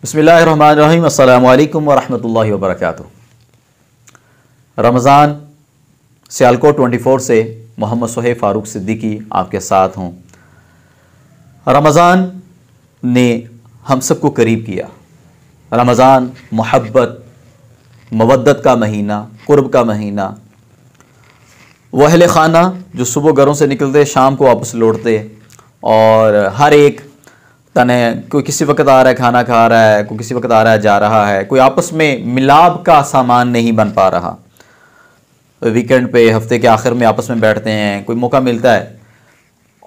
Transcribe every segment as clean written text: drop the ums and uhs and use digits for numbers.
बिस्मिल्लाहिर्रहमानिर्रहीम। अस्सलामु अलैकुम वरहमतुल्लाहि वबरकातुहू। रमज़ान सियालकोट 24 से मोहम्मद सुहेब फ़ारूक सिद्दीकी आपके साथ हूँ। रमज़ान ने हम सबको करीब किया। रमज़ान मोहब्बत मवद्दत का महीना, कुर्ब का महीना। वह अहले ख़ाना जो सुबह घरों से निकलते शाम को वापस लौटते और हर एक तने, कोई किसी वक्त आ रहा है खाना खा रहा है, कोई किसी वक्त आ रहा है जा रहा है, कोई आपस में मिलाप का सामान नहीं बन पा रहा। वीकेंड पे हफ्ते के आखिर में आपस में बैठते हैं, कोई मौका मिलता है।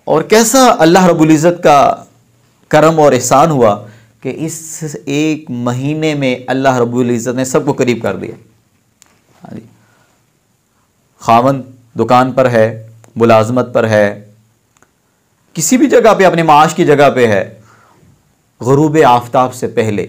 और कैसा अल्लाह रब्बुल इज़्ज़त का करम और एहसान हुआ कि इस एक महीने में अल्लाह रब्बुल इज़्ज़त ने सबको करीब कर दिया। हाँ जी, खावन दुकान पर है, मुलाजमत पर है, किसी भी जगह पे अपने माश की जगह पे है, गुरूब आफ्ताब से पहले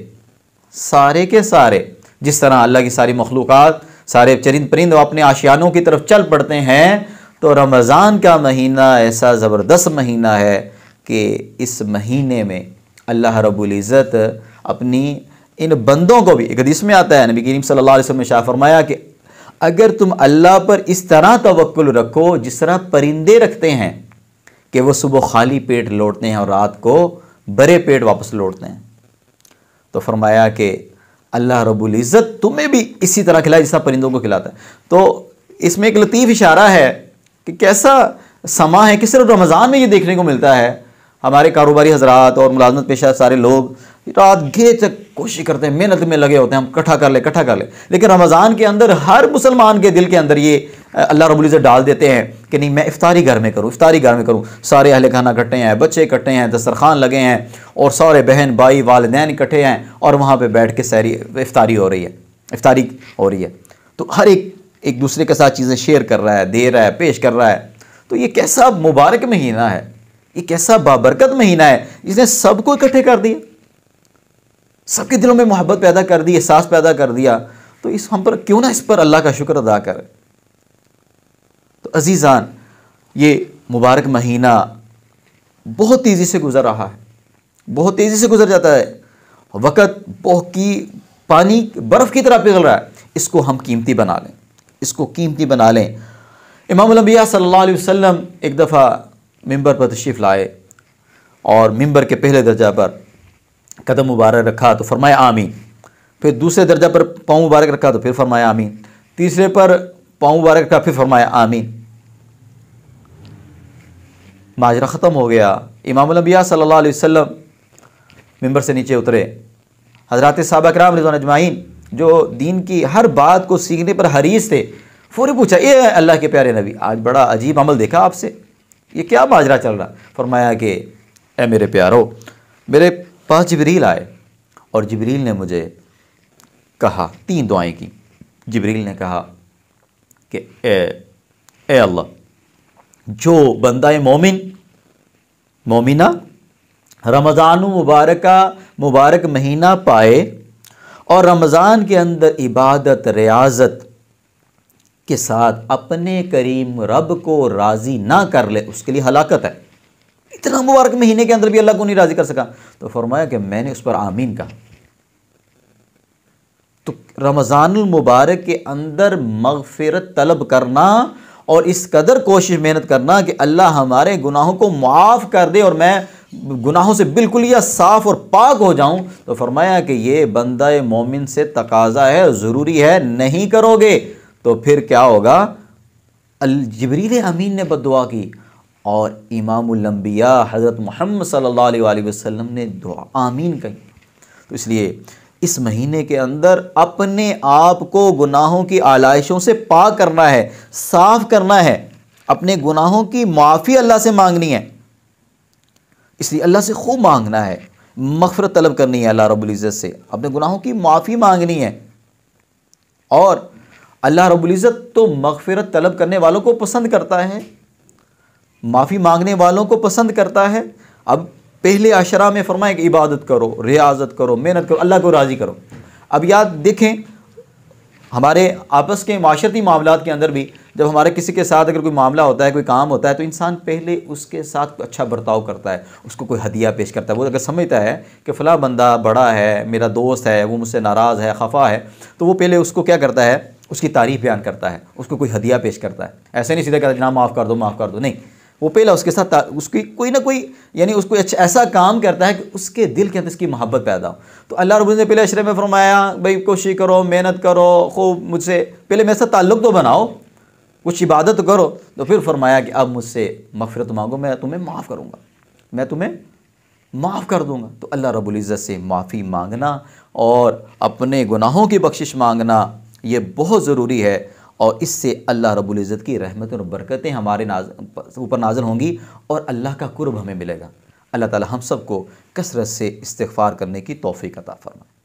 सारे के सारे जिस तरह अल्लाह की सारी मखलूक़ात, सारे चरिंद परिंद अपने आशियानों की तरफ चल पड़ते हैं, तो रमज़ान का महीना ऐसा ज़बरदस्त महीना है कि इस महीने में अल्लाह रब्बुल इज़्ज़त अपनी इन बंदों को भी, एक हदीस में आता है, नबी करीम सल्लल्लाहु अलैहि वसल्लम ने शाह फरमाया कि अगर तुम अल्लाह पर इस तरह तवक्कुल रखो जिस तरह परिंदे रखते हैं कि वो सुबह खाली पेट लौटते हैं और रात को भरे पेट वापस लौटते हैं, तो फरमाया कि अल्लाह रब्बुल इज़्ज़त तुम्हें भी इसी तरह खिलाए जिस तरह परिंदों को खिलाता है। तो इसमें एक लतीफ़ इशारा है कि कैसा समा है कि सिर्फ रमज़ान में ये देखने को मिलता है। हमारे कारोबारी हजरात और मुलाजमत पेशा सारे लोग रात घेर तक कोशिश करते हैं, मेहनत में लगे होते हैं, हम इकट्ठा कर ले, लेकिन रमज़ान के अंदर हर मुसलमान के दिल के अंदर ये अल्लाह रब्बुल इज़्ज़त डाल देते हैं कि नहीं, मैं इफ्तारी घर में करूँ। सारे अहले खाना इकट्ठे हैं, बच्चे इकट्ठे हैं, दस्तरखान लगे हैं और सारे बहन भाई वालिदैन इकट्ठे हैं और वहाँ पर बैठ के सारी इफ्तारी हो रही है। तो हर एक दूसरे के साथ चीज़ें शेयर कर रहा है, दे रहा है, पेश कर रहा है। तो ये कैसा मुबारक महीना है, ये कैसा बाबरकत महीना है जिसने सबको इकट्ठे कर दिया, सबके दिलों में मोहब्बत पैदा कर दी, एहसास पैदा कर दिया। तो हम पर क्यों ना इस पर अल्लाह का शुक्र अदा करें। तो अजीज़ान, ये मुबारक महीना बहुत तेज़ी से गुजर रहा है, बहुत तेज़ी से गुजर जाता है। वक़्त पानी बर्फ़ की तरह पिघल रहा है। इसको हम कीमती बना लें, इमामुल अंबिया सल्लल्लाहु अलैहि वसल्लम एक दफ़ा मिंबर पर तशरीफ़ लाए और मिंबर के पहले दर्जा पर कदम मुबारक रखा तो फरमाया आमीन। फिर दूसरे दर्जा पर पाँव मुबारक रखा तो फिर फरमाया आमीन। तीसरे पर पाँव मुबारक रखा फिर फरमाया आमीन। माजरा ख़त्म हो गया। इमामुल अंबिया सल्लल्लाहु अलैहि वसल्लम मिंबर से नीचे उतरे। हज़रात सहाबा किराम रिज़वान अजमाइन जो दीन की हर बात को सीखने पर हरीस थे, फ़ौरन पूछा, ये अल्लाह के प्यारे नबी, आज बड़ा अजीब अमल देखा आपसे, ये क्या माजरा चल रहा। फरमाया कि ए मेरे प्यारो, मेरे पास जिब्रील आए और जिब्रील ने मुझे कहा, 3 दुआएं की। जिब्रील ने कहा कि ए अल्लाह, जो बंदा मोमिना रमज़ान मुबारक महीना पाए और रमज़ान के अंदर इबादत रियाजत के साथ अपने करीम रब को राज़ी ना कर ले, उसके लिए हलाकत है। इतना मुबारक महीने के अंदर भी अल्लाह को नहीं राज़ी कर सका। तो फरमाया कि मैंने उस पर आमीन कहा। तो रमज़ानुल मुबारक के अंदर मग़फ़िरत तलब करना और इस कदर कोशिश मेहनत करना कि अल्लाह हमारे गुनाहों को माफ़ कर दे और मैं गुनाहों से बिल्कुल या साफ़ और पाक हो जाऊं, तो फरमाया कि ये बंदा मोमिन से तकाज़ा है, ज़रूरी है। नहीं करोगे तो फिर क्या होगा। जिब्रील अमीन ने बद्दुआ की और इमामुल अंबिया हज़रत मोहम्मद सल्लल्लाहु अलैहि वसल्लम ने दुआ आमीन कही। तो इसलिए इस महीने के अंदर अपने आप को गुनाहों की आलाइशों से पाक करना है, साफ़ करना है, अपने गुनाहों की माफ़ी अल्लाह से मांगनी है। इसलिए अल्लाह से खूब मांगना है, मग़फ़िरत तलब करनी है अल्लाह रब्बुल इज़्ज़त से, अपने गुनाहों की माफ़ी मांगनी है। और अल्लाह रब्बुल इज़्ज़त तो मग़फ़िरत तलब करने वालों को पसंद करता है, माफ़ी मांगने वालों को पसंद करता है। अब पहले अशरा में फरमाया कि इबादत करो, रियाजत करो, मेहनत करो, अल्लाह को राज़ी करो। अब याद देखें, हमारे आपस के माशरती मामलात के अंदर भी जब हमारे किसी के साथ अगर कोई मामला होता है, कोई काम होता है, तो इंसान पहले उसके साथ अच्छा बर्ताव करता है, उसको कोई हदिया पेश करता है। वो अगर समझता है कि फ़लाँ बंदा बड़ा है, मेरा दोस्त है, वो मुझसे नाराज़ है, खफा है, तो वो पहले उसको क्या करता है, उसकी तारीफ़ बयान करता है, उसको कोई हदिया पेश करता है। ऐसे नहीं सीधा कहता जनाब माफ़ कर दो, माफ़ कर दो, नहीं, वो पहले उसके साथ उसकी कोई ना कोई यानी उसको ऐसा काम करता है कि उसके दिल के अंदर इसकी मोहब्बत पैदा हो। तो अल्लाह रब्बुल इज़्ज़त ने पहले अशरे में फरमाया भाई कोशिश करो, मेहनत करो, खूब मुझसे पहले मेरे साथ ताल्लुक़ तो बनाओ, कुछ इबादत तो करो। तो फिर फरमाया कि अब मुझसे मग़फ़िरत मांगो, मैं तुम्हें माफ़ करूँगा, मैं तुम्हें माफ़ कर दूँगा। तो अल्लाह रब्बुल इज़्ज़त से माफ़ी मांगना और अपने गुनाहों की बख्शिश मांगना ये बहुत ज़रूरी है, और इससे अल्लाह रब्बुल इज़्ज़त की रहमत और बरकतें हमारे ऊपर नाज़िल होंगी और अल्लाह का कुर्ब हमें मिलेगा। अल्लाह ताला हम सबको कसरत से इस्तिग़फ़ार करने की तौफ़ीक़ अता फ़रमाए।